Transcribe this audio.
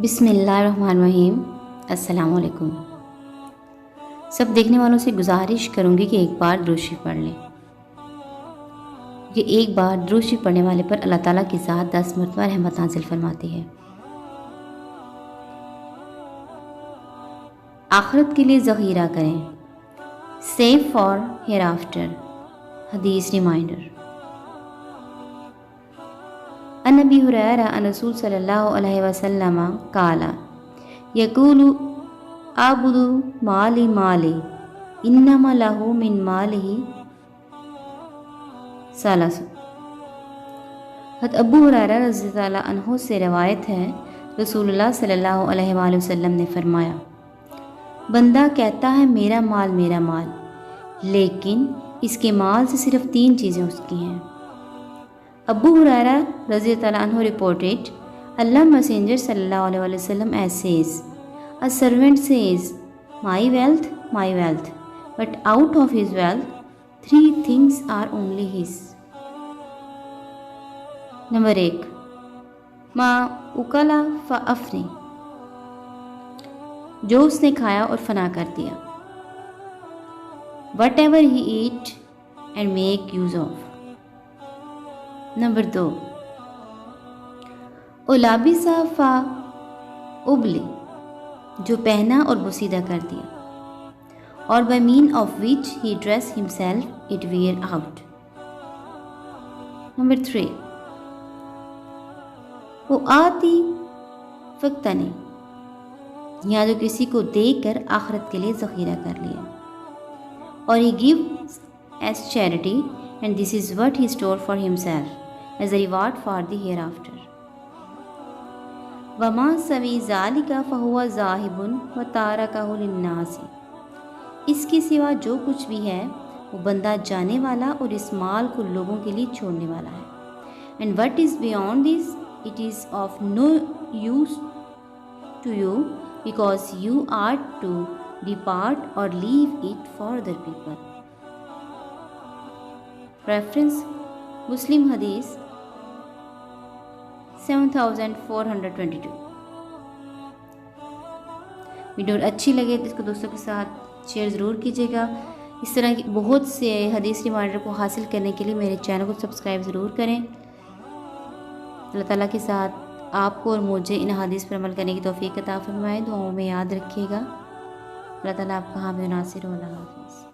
بسم اللہ الرحمن الرحیم۔ السلام علیکم۔ سب دیکھنے والوں سے گزارش کروں گی کہ ایک بار درود شریف پڑھ لیں، کہ ایک بار درود شریف پڑھنے والے پر اللہ تعالیٰ کی ذات 10 مرتبہ رحمت نازل فرماتی ہے۔ آخرت کے لیے ذخیرہ کریں، سیو فار ہیئر آفٹر۔ حدیث ریمائنڈر۔ عن ابی ہریرہ عن رسول صلی اللہ علیہ وسلم قال یقول اعبد مالی مالی انما لہ من مالہ ثلاث۔ حضرت ابو ہریرہ رضی اللہ عنہ سے روایت ہے، رسول اللہ صلی اللہ علیہ وآلہ وسلم نے فرمایا، بندہ کہتا ہے میرا مال، لیکن اس کے مال سے صرف 3 چیزیں اس کی ہیں۔ ابو ہریرہ رضی اللہ عنہ reported, Allah Messenger sallallahu alaihi wasallam says, a servant says, my wealth, but out of his wealth, 3 things are only his. Number 1, ما اکلا فافنی، جو اس نے کھایا اور فنا کر دیا۔ Whatever he eat and make use of. Number 2، اولابسا فا ابلی، جو پہنا اور بسیدہ کر دیا، اور by mean of which he dressed himself it wear out. Number 3، وہ آتی فقتنی، یا جو کسی کو دے کر آخرت کے لیے ذخیرہ کر لیا، اور he gives as charity and this is what he stored for himself as a reward for the hereafter. وَمَا سَوِي ذَلِكَ فَهُوَ ذَاهِبٌ وَتَارَكَهُ لِلنَّاسِ، اس کے سوا جو کچھ بھی ہے وہ بندہ جانے والا اور اس مال کو لوگوں کے لیے چھوڑنے والا ہے۔ And what is beyond this, it is of no use to you because you are to depart or leave it for other people. Reference مسلم حدیث 7422۔ ویڈیو اچھی لگے تو اس کو دوستوں کے ساتھ شیئر ضرور کیجیے گا۔ اس طرح کی بہت سے حدیث ریمائنڈر کو حاصل کرنے کے لیے میرے چینل کو سبسکرائب ضرور کریں۔ اللہ تعالیٰ کے ساتھ آپ کو اور مجھے ان حدیث پر عمل کرنے کی توفیق عطا فرمائے۔ دعاؤں میں یاد رکھیے گا۔ اللہ تعالیٰ آپ کا حامی و ناصر ہو۔ اللہ حافظ۔